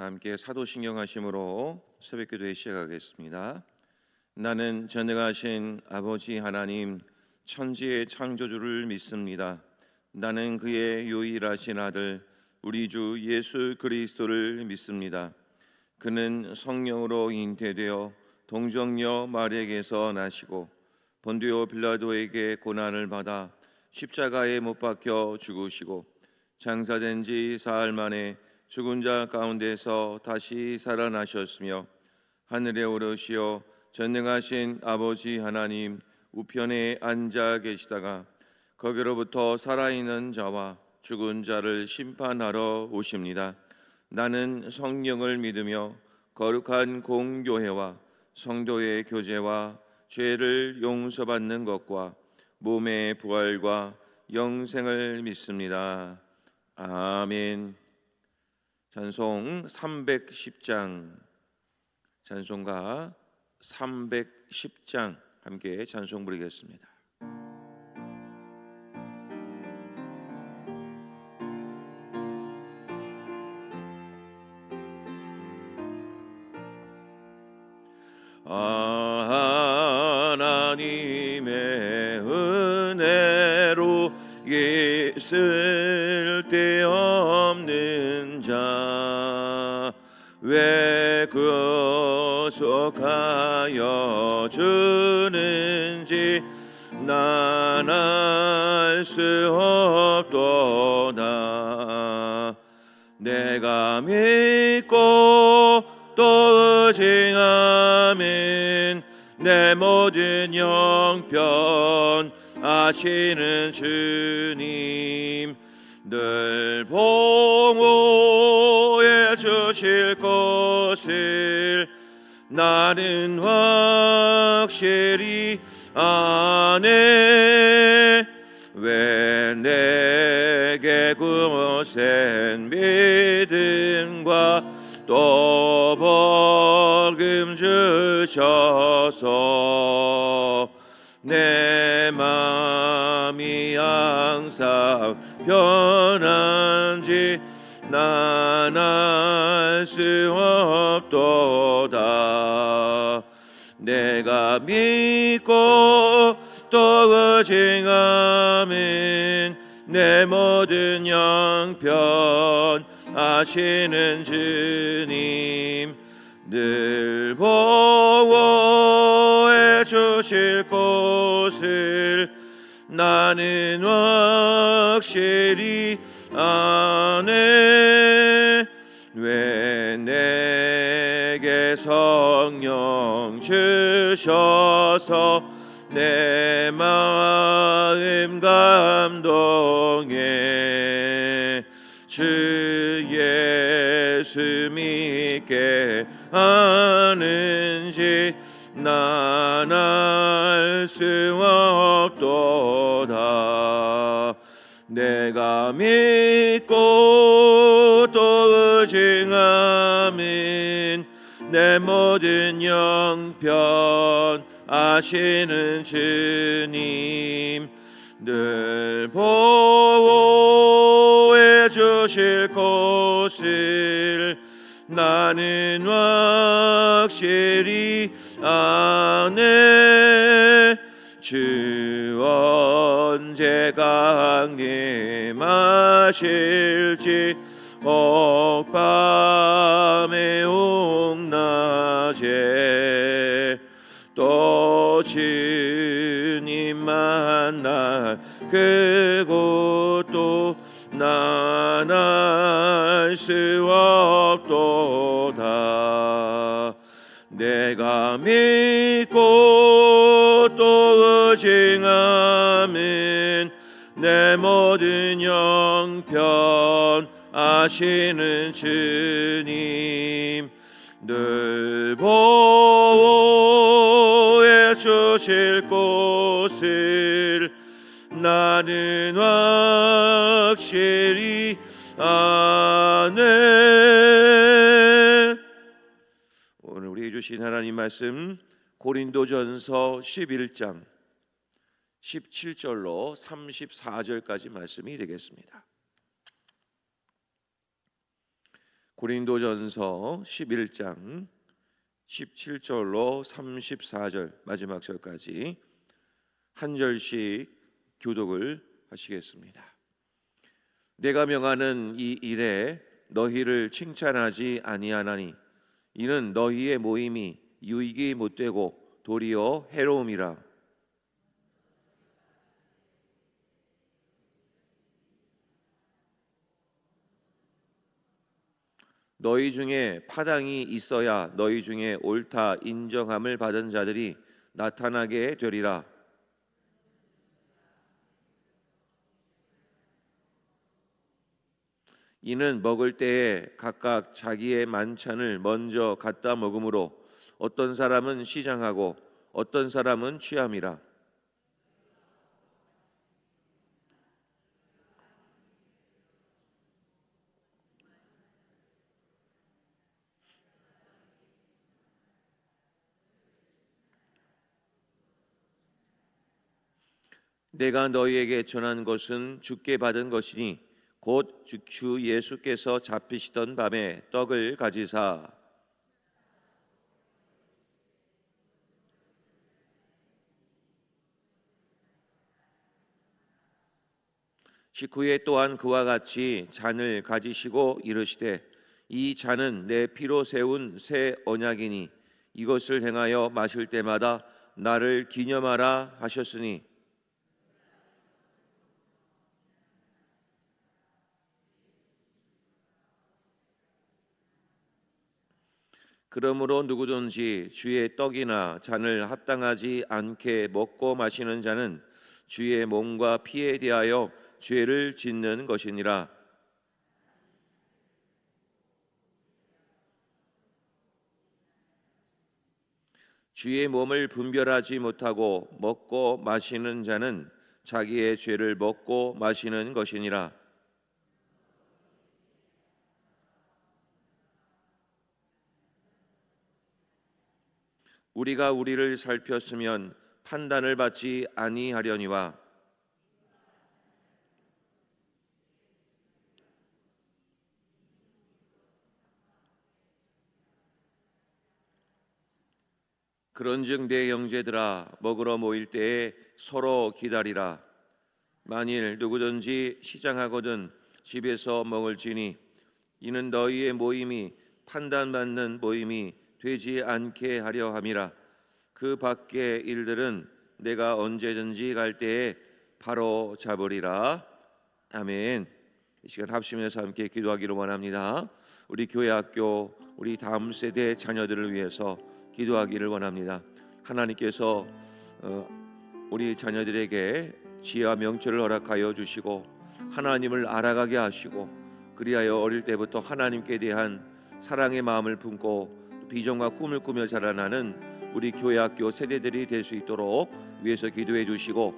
다 함께 사도신경 하심으로 새벽기도에 시작하겠습니다. 나는 전능하신 아버지 하나님 천지의 창조주를 믿습니다. 나는 그의 유일하신 아들 우리 주 예수 그리스도를 믿습니다. 그는 성령으로 잉태되어 동정녀 마리아에게서 나시고 본디오 빌라도에게 고난을 받아 십자가에 못 박혀 죽으시고 장사된 지 사흘 만에 죽은 자 가운데서 다시 살아나셨으며 하늘에 오르시어 전능하신 아버지 하나님 우편에 앉아 계시다가 거기로부터 살아있는 자와 죽은 자를 심판하러 오십니다. 나는 성령을 믿으며 거룩한 공교회와 성도의 교제와 죄를 용서받는 것과 몸의 부활과 영생을 믿습니다. 아멘. 찬송 310장, 찬송가 310장 함께 찬송 부르겠습니다. 하나님의 은혜로 있을 데 없는 자 왜 구속하여 주는지 난 알 수 없도다. 내가 믿고 또 의지하면 내 모든 형편 아시는 주님 늘 보호해 주실 것을 나는 확실히 아네. 왜 내게 구센 믿음과 또 복음 주셔서 내 맘이 항상 편한지 난 알 수 없도다. 내가 믿고 또 의지하면 내 모든 형편 아시는 주님 늘 보호해 주실 것을 나는 확실히 아네. 왜 내게 성령 주셔서 내 마음 감동해 주 예수 믿게 하는지 난 알 수 없도다. 내가 믿고 또 의지하면 내 모든 형편 아시는 주님 늘 보호해 주실 것을 나는 확실히 아네. 주 언제 강림하실지 옥밤에 옥낮에 또 주님 만날 그곳도 난 알 수 없도다. 내가 믿고 또 의지하면 내 모든 형편 아시는 주님 늘 보호해 주실 것을 나는 확실히 아네. 오늘 우리 주신 하나님 말씀 고린도전서 11장 17절로 34절까지 말씀이 되겠습니다. 고린도전서 11장 17절로 34절 마지막 절까지 한 절씩 교독을 하시겠습니다. 내가 명하는 이 일에 너희를 칭찬하지 아니하나니 이는 너희의 모임이 유익이 못되고 도리어 해로움이라. 너희 중에 파당이 있어야 너희 중에 옳다 인정함을 받은 자들이 나타나게 되리라. 이는 먹을 때에 각각 자기의 만찬을 먼저 갖다 먹으므로 어떤 사람은 시장하고 어떤 사람은 취함이라. 내가 너희에게 전한 것은 주께 받은 것이니 곧 주 예수께서 잡히시던 밤에 떡을 가지사 식후에 또한 그와 같이 잔을 가지시고 이르시되 이 잔은 내 피로 세운 새 언약이니 이것을 행하여 마실 때마다 나를 기념하라 하셨으니 그러므로 누구든지 주의 떡이나 잔을 합당하지 않게 먹고 마시는 자는 주의 몸과 피에 대하여 죄를 짓는 것이니라. 주의 몸을 분별하지 못하고 먹고 마시는 자는 자기의 죄를 먹고 마시는 것이니라. 우리가 우리를 살폈으면 판단을 받지 아니하려니와 그런즉 내 형제들아 먹으러 모일 때에 서로 기다리라. 만일 누구든지 시장하거든 집에서 먹을지니 이는 너희의 모임이 판단받는 모임이 되지 않게 하려 함이라. 그 밖의 일들은 내가 언제든지 갈 때에 바로 잡으리라. 아멘. 이 시간 합심해서 함께 기도하기를 원합니다. 우리 교회 학교 우리 다음 세대 자녀들을 위해서 기도하기를 원합니다. 하나님께서 우리 자녀들에게 지혜와 명철을 허락하여 주시고 하나님을 알아가게 하시고 그리하여 어릴 때부터 하나님께 대한 사랑의 마음을 품고 비전과 꿈을 꾸며 자라나는 우리 교회 학교 세대들이 될 수 있도록 위에서 기도해 주시고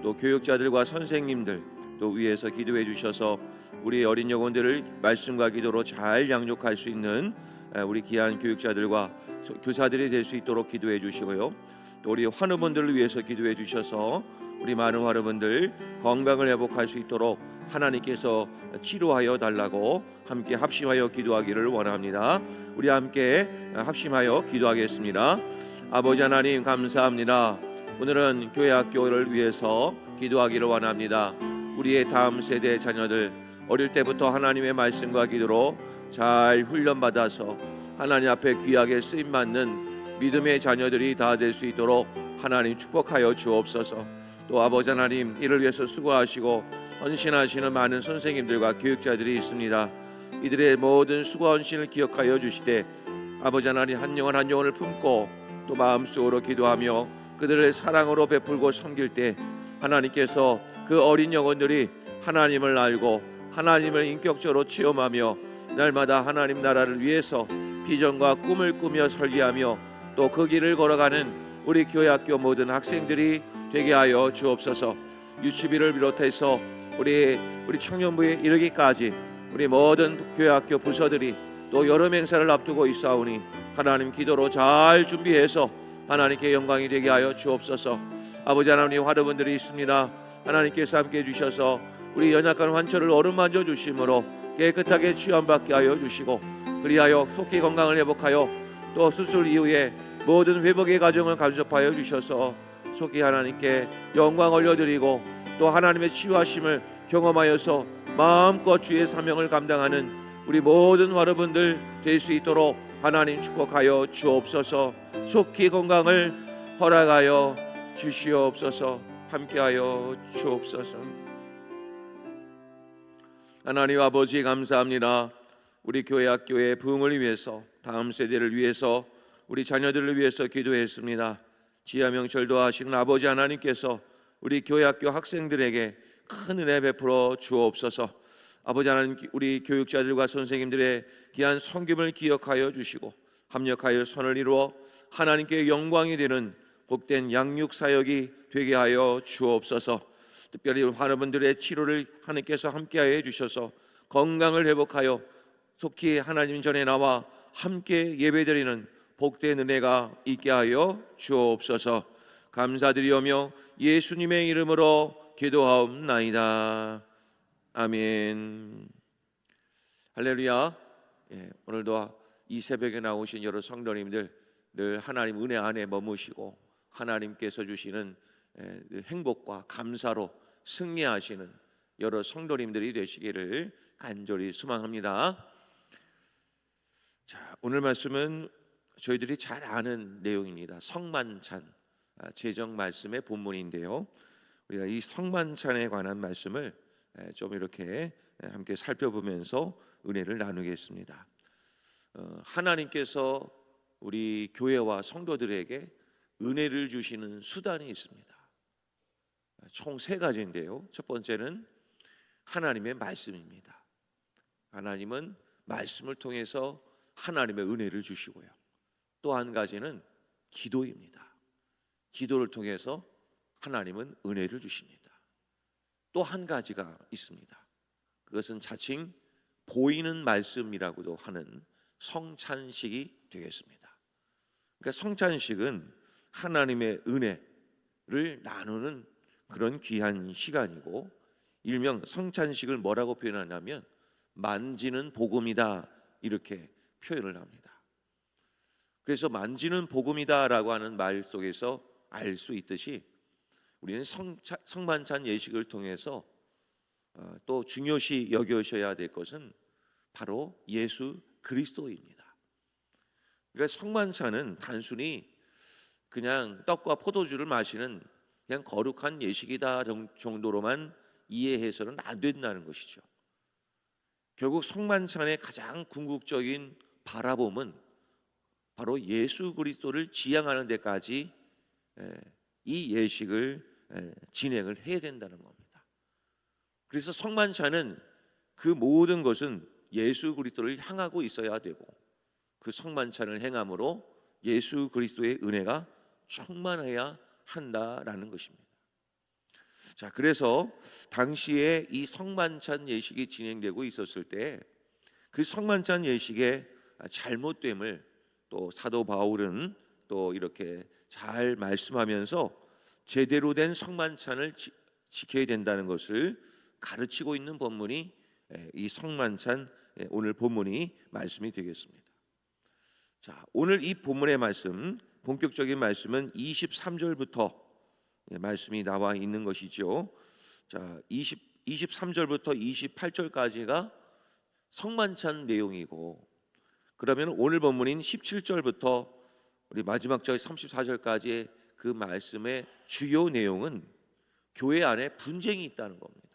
또 교육자들과 선생님들 또 위에서 기도해 주셔서 우리 어린 영혼들을 말씀과 기도로 잘 양육할 수 있는 우리 귀한 교육자들과 교사들이 될 수 있도록 기도해 주시고요. 또 우리 환우분들을 위해서 기도해 주셔서 우리 많은 환우분들 건강을 회복할 수 있도록 하나님께서 치료하여 달라고 함께 합심하여 기도하기를 원합니다. 우리 함께 합심하여 기도하겠습니다. 아버지 하나님 감사합니다. 오늘은 교회 학교를 위해서 기도하기를 원합니다. 우리의 다음 세대 자녀들 어릴 때부터 하나님의 말씀과 기도로 잘 훈련받아서 하나님 앞에 귀하게 쓰임받는 믿음의 자녀들이 다 될 수 있도록 하나님 축복하여 주옵소서. 또 아버지 하나님 이를 위해서 수고하시고 헌신하시는 많은 선생님들과 교육자들이 있습니다. 이들의 모든 수고와 헌신을 기억하여 주시되 아버지 하나님 한 영혼 한 영혼을 품고 또 마음속으로 기도하며 그들을 사랑으로 베풀고 섬길 때 하나님께서 그 어린 영혼들이 하나님을 알고 하나님을 인격적으로 체험하며 날마다 하나님 나라를 위해서 비전과 꿈을 꾸며 설계하며 또 그 길을 걸어가는 우리 교회 학교 모든 학생들이 되게 하여 주옵소서. 유치비를 비롯해서 우리 청년부에 이르기까지 우리 모든 교회 학교 부서들이 또 여름 행사를 앞두고 있사오니 하나님 기도로 잘 준비해서 하나님께 영광이 되게 하여 주옵소서. 아버지 하나님 환우분들이 있습니다. 하나님께서 함께 해주셔서 우리 연약한 환처를 어루만져 주심으로 깨끗하게 취함받게 하여 주시고 그리하여 속히 건강을 회복하여 또 수술 이후에 모든 회복의 과정을 간섭하여 주셔서 속히 하나님께 영광 올려드리고 또 하나님의 치유하심을 경험하여서 마음껏 주의 사명을 감당하는 우리 모든 여러분들 될 수 있도록 하나님 축복하여 주옵소서. 속히 건강을 허락하여 주시옵소서. 함께하여 주옵소서. 하나님 아버지 감사합니다. 우리 교회 학교의 부흥을 위해서, 다음 세대를 위해서, 우리 자녀들을 위해서 기도했습니다. 지하 명철도 하시는 아버지 하나님께서 우리 교회 학교 학생들에게 큰 은혜 베풀어 주옵소서. 아버지 하나님, 우리 교육자들과 선생님들의 귀한 섬김을 기억하여 주시고 합력하여 선을 이루어 하나님께 영광이 되는 복된 양육 사역이 되게 하여 주옵소서. 특별히 환우분들의 치료를 하나님께서 함께하여 주셔서 건강을 회복하여 속히 하나님 전에 나와 함께 예배드리는 복된 은혜가 있게 하여 주옵소서. 감사드리오며 예수님의 이름으로 기도하옵나이다. 아멘. 할렐루야. 오늘도 이 새벽에 나오신 여러 성도님들 늘 하나님 은혜 안에 머무시고 하나님께서 주시는 행복과 감사로 승리하시는 여러 성도님들이 되시기를 간절히 소망합니다. 자, 오늘 말씀은 저희들이 잘 아는 내용입니다. 성만찬 제정 말씀의 본문인데요. 우리가 이 성만찬에 관한 말씀을 좀 이렇게 함께 살펴보면서 은혜를 나누겠습니다. 하나님께서 우리 교회와 성도들에게 은혜를 주시는 수단이 있습니다. 총 3가지인데요. 첫 번째는 하나님의 말씀입니다. 하나님은 말씀을 통해서 하나님의 은혜를 주시고요. 또 한 가지는 기도입니다. 기도를 통해서 하나님은 은혜를 주십니다. 또 한 가지가 있습니다. 그것은 자칭 보이는 말씀이라고도 하는 성찬식이 되겠습니다. 그러니까 성찬식은 하나님의 은혜를 나누는 그런 귀한 시간이고, 일명 성찬식을 뭐라고 표현하냐면 만지는 복음이다, 이렇게 표현을 합니다. 그래서 만지는 복음이다라고 하는 말 속에서 알 수 있듯이 우리는 성만찬 예식을 통해서 또 중요시 여겨셔야 될 것은 바로 예수 그리스도입니다. 그러니까 성만찬은 단순히 그냥 떡과 포도주를 마시는 그냥 거룩한 예식이다 정도로만 이해해서는 안 된다는 것이죠. 결국 성만찬의 가장 궁극적인 바라봄은 바로 예수 그리스도를 지향하는 데까지 이 예식을 진행을 해야 된다는 겁니다. 그래서 성만찬은 그 모든 것은 예수 그리스도를 향하고 있어야 되고, 그 성만찬을 행함으로 예수 그리스도의 은혜가 충만해야 한다라는 것입니다. 자, 그래서 당시에 이 성만찬 예식이 진행되고 있었을 때 그 성만찬 예식의 잘못됨을 또 사도 바울은 또 이렇게 잘 말씀하면서 제대로 된 성만찬을 지켜야 된다는 것을 가르치고 있는 본문이 이 성만찬 오늘 본문이 말씀이 되겠습니다. 자, 오늘 이 본문의 말씀, 본격적인 말씀은 23절부터 말씀이 나와 있는 것이죠. 자, 23절부터 28절까지가 성만찬 내용이고, 그러면 오늘 본문인 17절부터 우리 마지막 절 34절까지의 그 말씀의 주요 내용은 교회 안에 분쟁이 있다는 겁니다.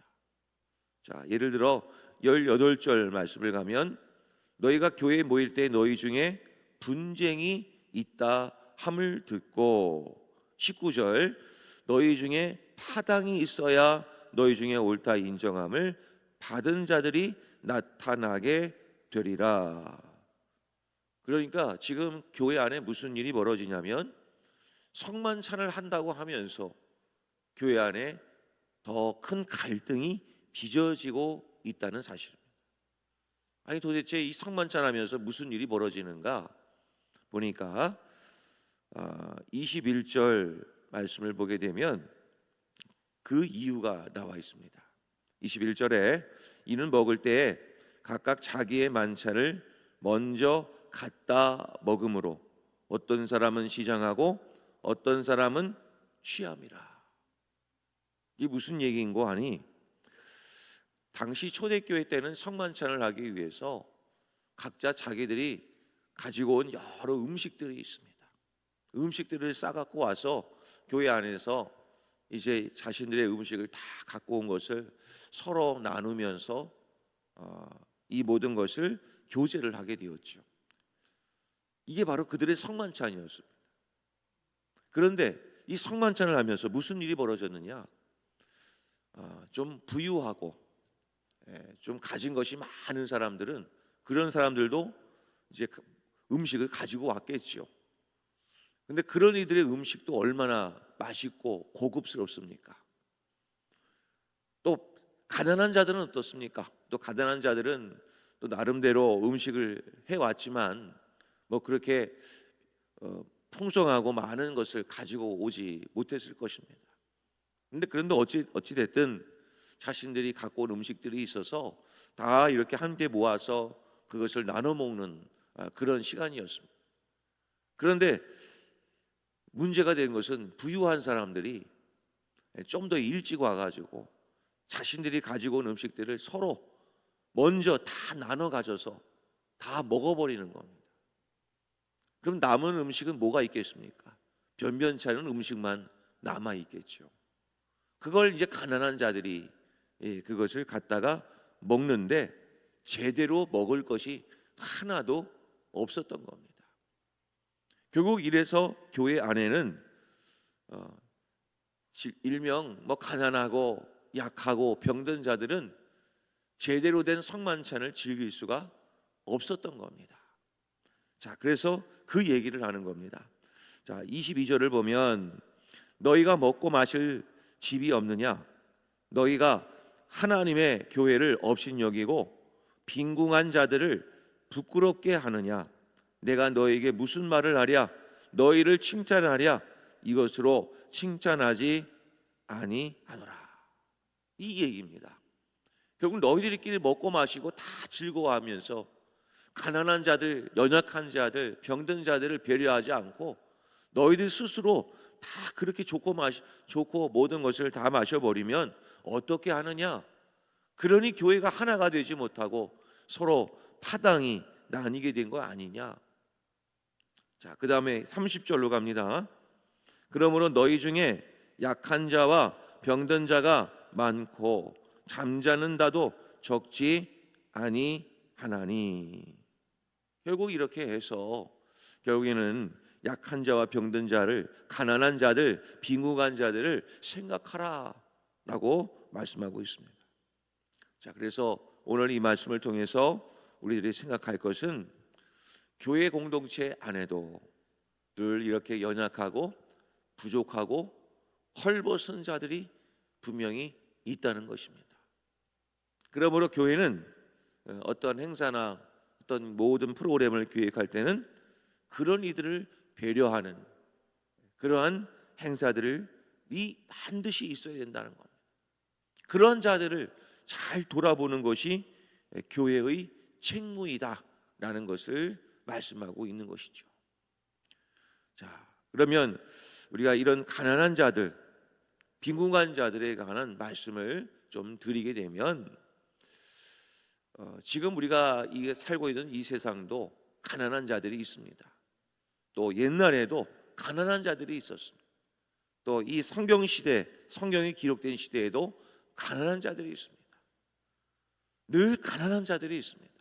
자, 예를 들어 18절 말씀을 가면 너희가 교회에 모일 때 너희 중에 분쟁이 있다 함을 듣고, 19절 너희 중에 파당이 있어야 너희 중에 옳다 인정함을 받은 자들이 나타나게 되리라. 그러니까 지금 교회 안에 무슨 일이 벌어지냐면 성만찬을 한다고 하면서 교회 안에 더 큰 갈등이 빚어지고 있다는 사실입니다. 아니, 도대체 이 성만찬 하면서 무슨 일이 벌어지는가 보니까 21절 말씀을 보게 되면 그 이유가 나와 있습니다. 21절에 이는 먹을 때에 각각 자기의 만찬을 먼저 갖다 먹음으로 어떤 사람은 시장하고 어떤 사람은 취함이라. 이게 무슨 얘기인고 하니, 당시 초대교회 때는 성만찬을 하기 위해서 각자 자기들이 가지고 온 여러 음식들이 있습니다. 음식들을 싸갖고 와서 교회 안에서 이제 자신들의 음식을 다 갖고 온 것을 서로 나누면서 이 모든 것을 교제를 하게 되었죠. 이게 바로 그들의 성만찬이었습니다. 그런데 이 성만찬을 하면서 무슨 일이 벌어졌느냐? 좀 부유하고 좀 가진 것이 많은 사람들은, 그런 사람들도 이제 음식을 가지고 왔겠죠. 근데 그런 이들의 음식도 얼마나 맛있고 고급스럽습니까? 또 가난한 자들은 어떻습니까? 또 가난한 자들은 또 나름대로 음식을 해왔지만 뭐 그렇게 풍성하고 많은 것을 가지고 오지 못했을 것입니다. 그런데 어찌 됐든 자신들이 갖고 온 음식들이 있어서 다 이렇게 함께 모아서 그것을 나눠 먹는 그런 시간이었습니다. 그런데 문제가 된 것은 부유한 사람들이 좀 더 일찍 와가지고 자신들이 가지고 온 음식들을 서로 먼저 다 나눠 가져서 다 먹어버리는 겁니다. 그럼 남은 음식은 뭐가 있겠습니까? 변변치 않은 음식만 남아 있겠죠. 그걸 이제 가난한 자들이 그것을 갖다가 먹는데 제대로 먹을 것이 하나도 없었던 겁니다. 결국 이래서 교회 안에는 일명 뭐 가난하고 약하고 병든 자들은 제대로 된 성만찬을 즐길 수가 없었던 겁니다. 자, 그래서 그 얘기를 하는 겁니다. 자, 22절을 보면 너희가 먹고 마실 집이 없느냐? 너희가 하나님의 교회를 업신여기고 빈궁한 자들을 부끄럽게 하느냐? 내가 너희에게 무슨 말을 하랴? 너희를 칭찬하랴? 이것으로 칭찬하지 아니하노라. 이 얘기입니다. 결국 너희들끼리 먹고 마시고 다 즐거워하면서 가난한 자들, 연약한 자들, 병든 자들을 배려하지 않고 너희들 스스로 다 그렇게 좋고 모든 것을 다 마셔버리면 어떻게 하느냐? 그러니 교회가 하나가 되지 못하고 서로 파당이 나뉘게 된 거 아니냐? 자, 그 다음에 30절로 갑니다. 그러므로 너희 중에 약한 자와 병든 자가 많고 잠자는 자도 적지 아니하나니. 결국 이렇게 해서 결국에는 약한 자와 병든 자를, 가난한 자들, 빈궁한 자들을 생각하라라고 말씀하고 있습니다. 자, 그래서 오늘 이 말씀을 통해서 우리들이 생각할 것은 교회 공동체 안에도 늘 이렇게 연약하고 부족하고 헐벗은 자들이 분명히 있다는 것입니다. 그러므로 교회는 어떤 행사나 어떤 모든 프로그램을 기획할 때는 그런 이들을 배려하는 그러한 행사들이 반드시 있어야 된다는 겁니다. 그런 자들을 잘 돌아보는 것이 교회의 책무이다라는 것을 말씀하고 있는 것이죠. 자, 그러면 우리가 이런 가난한 자들, 빈궁한 자들에 관한 말씀을 좀 드리게 되면, 지금 우리가 살고 있는 이 세상도 가난한 자들이 있습니다. 또 옛날에도 가난한 자들이 있었습니다. 또 이 성경 시대, 성경이 기록된 시대에도 가난한 자들이 있습니다. 늘 가난한 자들이 있습니다.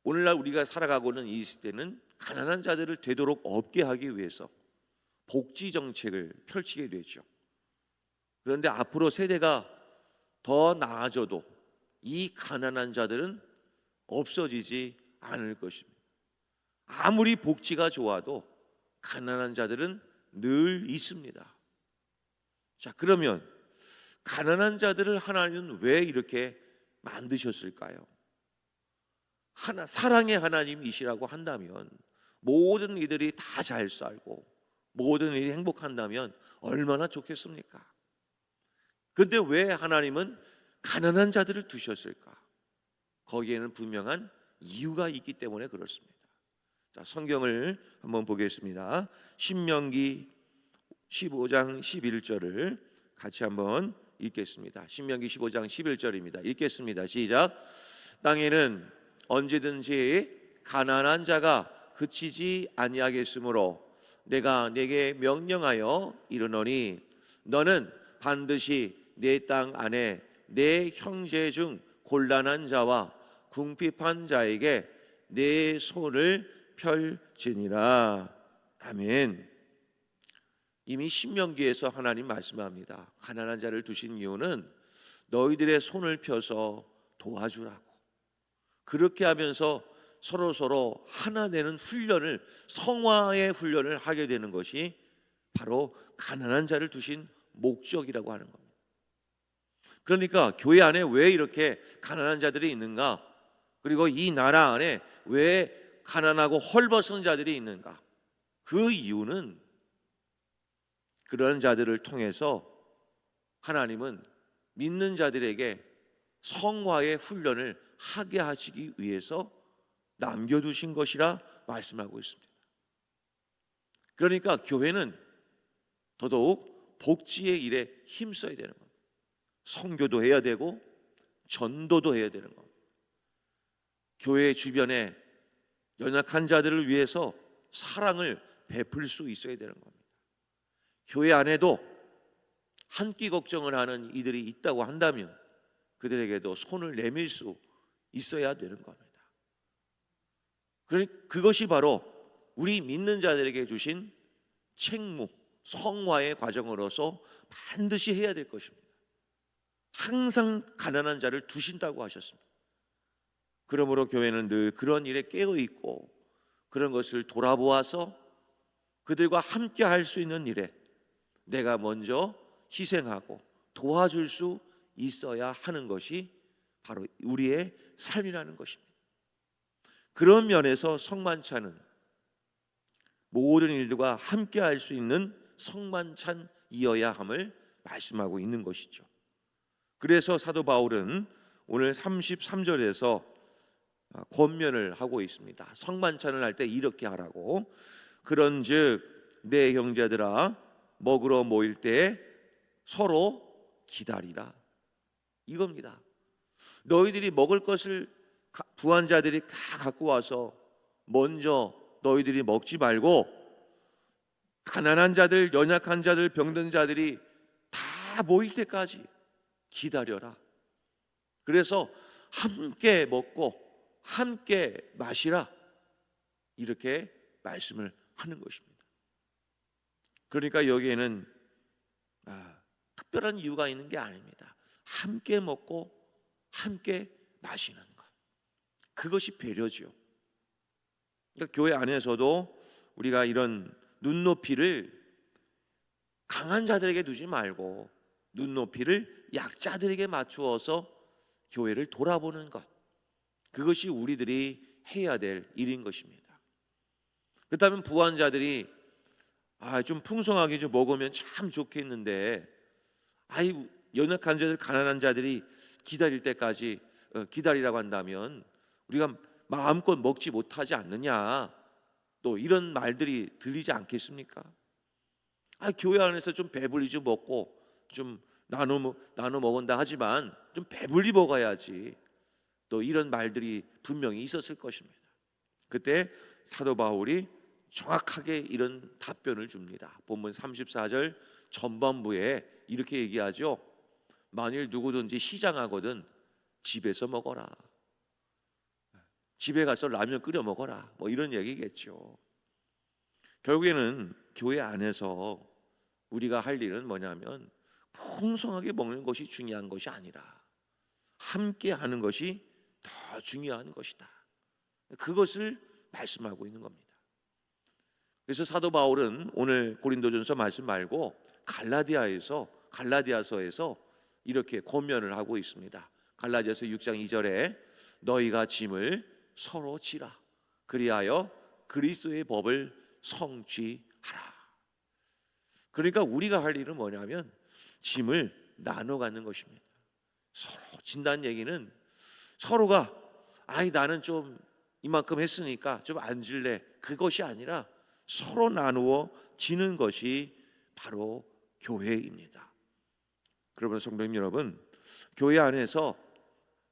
오늘날 우리가 살아가고 있는 이 시대는 가난한 자들을 되도록 없게 하기 위해서 복지 정책을 펼치게 되죠. 그런데 앞으로 세대가 더 나아져도 이 가난한 자들은 없어지지 않을 것입니다. 아무리 복지가 좋아도 가난한 자들은 늘 있습니다. 자, 그러면 가난한 자들을 하나님은 왜 이렇게 만드셨을까요? 사랑의 하나님이시라고 한다면 모든 이들이 다 잘 살고 모든 일이 행복한다면 얼마나 좋겠습니까? 그런데 왜 하나님은 가난한 자들을 두셨을까? 거기에는 분명한 이유가 있기 때문에 그렇습니다. 자, 성경을 한번 보겠습니다. 신명기 15장 11절을 같이 한번 읽겠습니다. 신명기 15장 11절입니다. 읽겠습니다. 시작. 땅에는 언제든지 가난한 자가 그치지 아니하겠으므로 내가 내게 명령하여 이르노니 너는 반드시 내 땅 안에 내 형제 중 곤란한 자와 궁핍한 자에게 내 손을 펼지니라. 아멘. 이미 신명기에서 하나님 말씀합니다. 가난한 자를 두신 이유는 너희들의 손을 펴서 도와주라고. 그렇게 하면서 서로 하나 되는 훈련을, 성화의 훈련을 하게 되는 것이 바로 가난한 자를 두신 목적이라고 하는 겁니다. 그러니까 교회 안에 왜 이렇게 가난한 자들이 있는가? 그리고 이 나라 안에 왜 가난하고 헐벗은 자들이 있는가? 그 이유는 그런 자들을 통해서 하나님은 믿는 자들에게 성화의 훈련을 하게 하시기 위해서 남겨두신 것이라 말씀하고 있습니다. 그러니까 교회는 더더욱 복지의 일에 힘써야 되는 겁니다. 선교도 해야 되고 전도도 해야 되는 겁니다. 교회 주변에 연약한 자들을 위해서 사랑을 베풀 수 있어야 되는 겁니다. 교회 안에도 한 끼 걱정을 하는 이들이 있다고 한다면 그들에게도 손을 내밀 수 있어야 되는 겁니다. 그것이 바로 우리 믿는 자들에게 주신 책무, 성화의 과정으로서 반드시 해야 될 것입니다. 항상 가난한 자를 두신다고 하셨습니다. 그러므로 교회는 늘 그런 일에 깨어 있고 그런 것을 돌아보아서 그들과 함께 할 수 있는 일에 내가 먼저 희생하고 도와줄 수 있어야 하는 것이 바로 우리의 삶이라는 것입니다. 그런 면에서 성만찬은 모든 일들과 함께 할 수 있는 성만찬이어야 함을 말씀하고 있는 것이죠. 그래서 사도 바울은 오늘 33절에서 권면을 하고 있습니다. 성만찬을 할 때 이렇게 하라고. 그런즉 내 형제들아 먹으러 모일 때 서로 기다리라. 이겁니다. 너희들이 먹을 것을 부한 자들이 다 갖고 와서 먼저 너희들이 먹지 말고 가난한 자들, 연약한 자들, 병든 자들이 다 모일 때까지 기다려라. 그래서 함께 먹고 함께 마시라. 이렇게 말씀을 하는 것입니다. 그러니까 여기에는 특별한 이유가 있는 게 아닙니다. 함께 먹고 함께 마시는 것, 그것이 배려죠. 그러니까 교회 안에서도 우리가 이런 눈높이를 강한 자들에게 두지 말고 눈높이를 약자들에게 맞추어서 교회를 돌아보는 것, 그것이 우리들이 해야 될 일인 것입니다. 그렇다면 부한 자들이 좀 풍성하게 좀 먹으면 참 좋겠는데 연약한 자들, 가난한 자들이 기다릴 때까지 기다리라고 한다면 우리가 마음껏 먹지 못하지 않느냐, 또 이런 말들이 들리지 않겠습니까? 교회 안에서 좀 배불리 좀 먹고 좀 나눠 먹은다 하지만 좀 배불리 먹어야지, 또 이런 말들이 분명히 있었을 것입니다. 그때 사도 바울이 정확하게 이런 답변을 줍니다. 본문 34절 전반부에 이렇게 얘기하죠. 만일 누구든지 시장하거든 집에서 먹어라. 집에 가서 라면 끓여 먹어라. 뭐 이런 얘기겠죠. 결국에는 교회 안에서 우리가 할 일은 뭐냐면 풍성하게 먹는 것이 중요한 것이 아니라 함께 하는 것이 더 중요한 것이다. 그것을 말씀하고 있는 겁니다. 그래서 사도 바울은 오늘 고린도전서 말씀 말고 갈라디아서에서 이렇게 권면을 하고 있습니다. 갈라디아서 6장 2절에 너희가 짐을 서로 지라. 그리하여 그리스도의 법을 성취하라. 그러니까 우리가 할 일은 뭐냐면 짐을 나눠 갖는 것입니다. 서로 진다는 얘기는 서로가 아이 나는 좀 이만큼 했으니까 좀 앉을래, 그것이 아니라 서로 나누어 지는 것이 바로 교회입니다. 그러면 성도님 여러분, 교회 안에서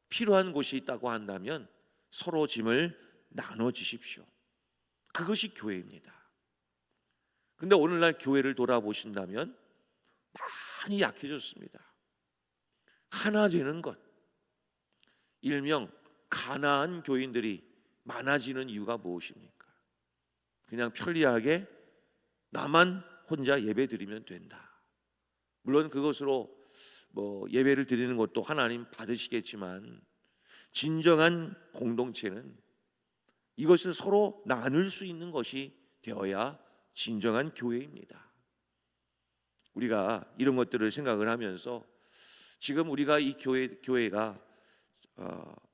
필요한 곳이 있다고 한다면 서로 짐을 나눠 주십시오. 그것이 교회입니다. 근데 오늘날 교회를 돌아보신다면 많이 약해졌습니다. 하나 되는 것, 일명 가나안 교인들이 많아지는 이유가 무엇입니까? 그냥 편리하게 나만 혼자 예배 드리면 된다. 물론 그것으로 예배를 드리는 것도 하나님 받으시겠지만, 진정한 공동체는 이것을 서로 나눌 수 있는 것이 되어야 진정한 교회입니다. 우리가 이런 것들을 생각을 하면서 지금 우리가 이 교회가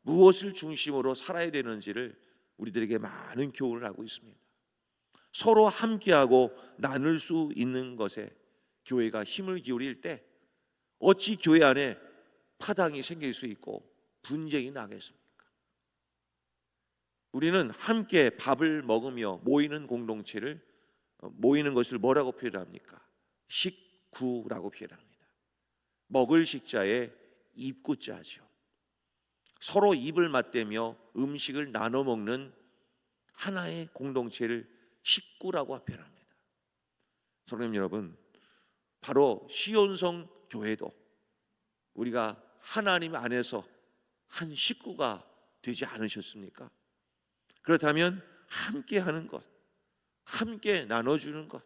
무엇을 중심으로 살아야 되는지를 우리들에게 많은 교훈을 하고 있습니다. 서로 함께하고 나눌 수 있는 것에 교회가 힘을 기울일 때 어찌 교회 안에 파당이 생길 수 있고 분쟁이 나겠습니까? 우리는 함께 밥을 먹으며 모이는 공동체를, 모이는 것을 뭐라고 표현합니까? 식구라고 표현합니다. 먹을 식자에 입구자죠. 서로 입을 맞대며 음식을 나눠 먹는 하나의 공동체를 식구라고 표현합니다. 성도님 여러분, 바로 시온성 교회도 우리가 하나님 안에서 한 식구가 되지 않으셨습니까? 그렇다면 함께 하는 것, 함께 나눠주는 것,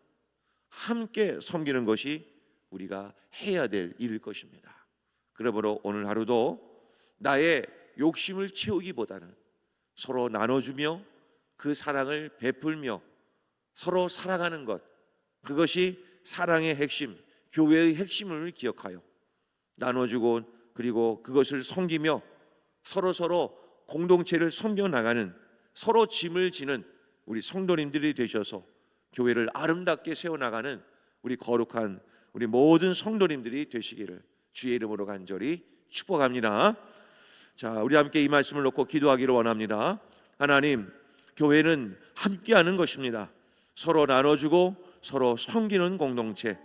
함께 섬기는 것이 우리가 해야 될 일일 것입니다. 그러므로 오늘 하루도 나의 욕심을 채우기보다는 서로 나눠주며 그 사랑을 베풀며 서로 살아가는 것, 그것이 사랑의 핵심, 교회의 핵심을 기억하여 나눠주고, 그리고 그것을 섬기며 서로 공동체를 섬겨 나가는, 서로 짐을 지는 우리 성도님들이 되셔서 교회를 아름답게 세워나가는 우리 거룩한 우리 모든 성도님들이 되시기를 주의 이름으로 간절히 축복합니다. 자, 우리 함께 이 말씀을 놓고 기도하기를 원합니다. 하나님, 교회는 함께하는 것입니다. 서로 나눠주고 서로 섬기는 공동체,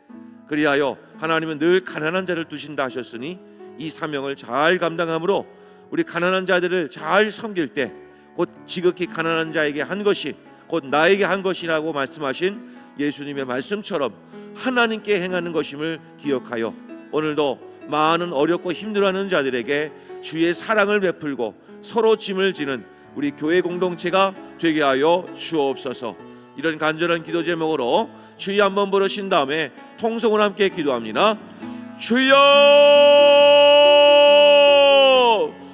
그리하여 하나님은 늘 가난한 자를 두신다 하셨으니 이 사명을 잘 감당함으로 우리 가난한 자들을 잘 섬길 때 곧 지극히 가난한 자에게 한 것이 곧 나에게 한 것이라고 말씀하신 예수님의 말씀처럼 하나님께 행하는 것임을 기억하여 오늘도 많은 어렵고 힘들어하는 자들에게 주의 사랑을 베풀고 서로 짐을 지는 우리 교회 공동체가 되게 하여 주옵소서. 이런 간절한 기도 제목으로 주여 한번 부르신 다음에 통성을 함께 기도합니다. 주여!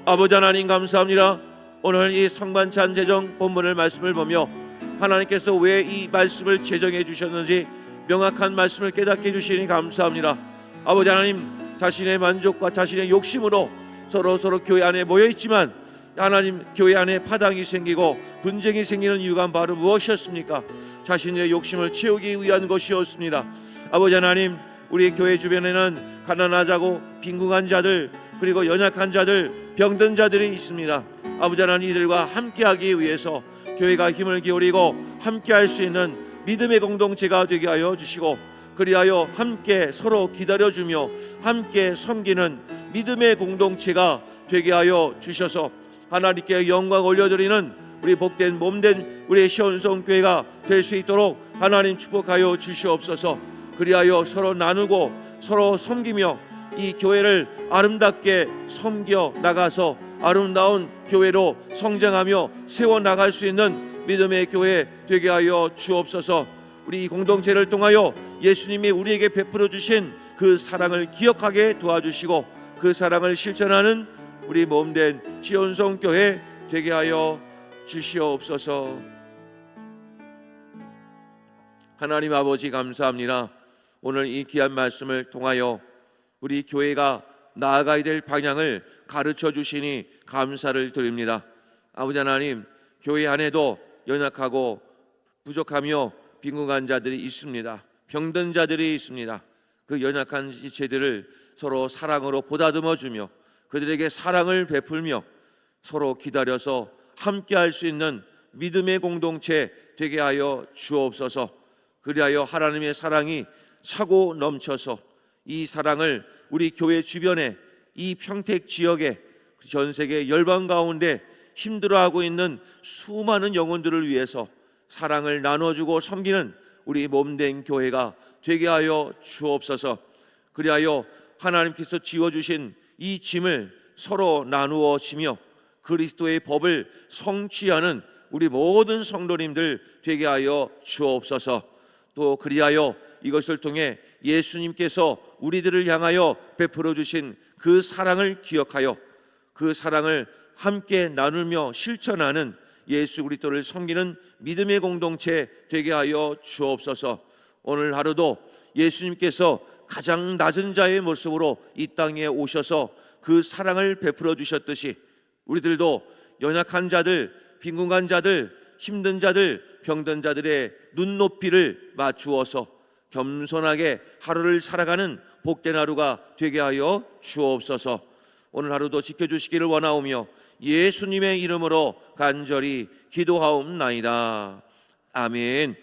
아버지 하나님 감사합니다. 오늘 이 성만찬 제정 본문을 말씀을 보며 하나님께서 왜 이 말씀을 제정해 주셨는지 명확한 말씀을 깨닫게 해주시니 감사합니다. 아버지 하나님, 자신의 만족과 자신의 욕심으로 서로 교회 안에 모여 있지만 하나님, 교회 안에 파당이 생기고 분쟁이 생기는 이유가 바로 무엇이었습니까? 자신의 욕심을 채우기 위한 것이었습니다. 아버지 하나님, 우리 교회 주변에는 가난하자고 빈궁한 자들, 그리고 연약한 자들, 병든 자들이 있습니다. 아버지 하나님, 이들과 함께하기 위해서 교회가 힘을 기울이고 함께할 수 있는 믿음의 공동체가 되게 하여 주시고, 그리하여 함께 서로 기다려주며 함께 섬기는 믿음의 공동체가 되게 하여 주셔서 하나님께 영광 올려드리는 우리 복된 몸된 우리 시온성 교회가 될 수 있도록 하나님 축복하여 주시옵소서. 그리하여 서로 나누고 서로 섬기며 이 교회를 아름답게 섬겨 나가서 아름다운 교회로 성장하며 세워나갈 수 있는 믿음의 교회 되게 하여 주옵소서. 우리 이 공동체를 통하여 예수님이 우리에게 베풀어 주신 그 사랑을 기억하게 도와주시고 그 사랑을 실천하는 우리 몸된 시온성 교회 되게 하여 주시옵소서. 하나님 아버지 감사합니다. 오늘 이 귀한 말씀을 통하여 우리 교회가 나아가야 될 방향을 가르쳐 주시니 감사를 드립니다. 아버지 하나님, 교회 안에도 연약하고 부족하며 빈궁한 자들이 있습니다. 병든 자들이 있습니다. 그 연약한 지체들을 서로 사랑으로 보다듬어 주며 그들에게 사랑을 베풀며 서로 기다려서 함께 할 수 있는 믿음의 공동체 되게 하여 주옵소서. 그리하여 하나님의 사랑이 차고 넘쳐서 이 사랑을 우리 교회 주변에, 이 평택 지역에, 전 세계 열방 가운데 힘들어하고 있는 수많은 영혼들을 위해서 사랑을 나눠주고 섬기는 우리 몸된 교회가 되게 하여 주옵소서. 그리하여 하나님께서 지어주신 이 짐을 서로 나누어 지며 그리스도의 법을 성취하는 우리 모든 성도님들 되게 하여 주옵소서. 또 그리하여 이것을 통해 예수님께서 우리들을 향하여 베풀어 주신 그 사랑을 기억하여 그 사랑을 함께 나누며 실천하는 예수 그리스도를 섬기는 믿음의 공동체 되게 하여 주옵소서. 오늘 하루도 예수님께서 가장 낮은 자의 모습으로 이 땅에 오셔서 그 사랑을 베풀어 주셨듯이 우리들도 연약한 자들, 빈궁한 자들, 힘든 자들, 병든 자들의 눈높이를 맞추어서 겸손하게 하루를 살아가는 복된 하루가 되게 하여 주옵소서. 오늘 하루도 지켜주시기를 원하오며 예수님의 이름으로 간절히 기도하옵나이다. 아멘.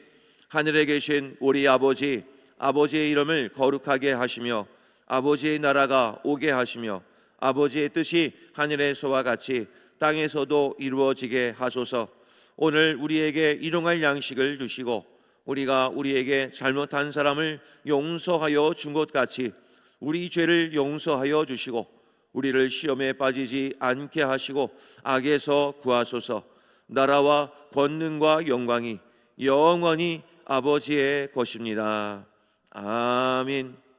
하늘에 계신 우리 아버지, 아버지의 이름을 거룩하게 하시며 아버지의 나라가 오게 하시며 아버지의 뜻이 하늘에서와 같이 땅에서도 이루어지게 하소서. 오늘 우리에게 일용할 양식을 주시고 우리가 우리에게 잘못한 사람을 용서하여 준 것 같이 우리 죄를 용서하여 주시고 우리를 시험에 빠지지 않게 하시고 악에서 구하소서. 나라와 권능과 영광이 영원히 아버지의 것입니다. 아멘.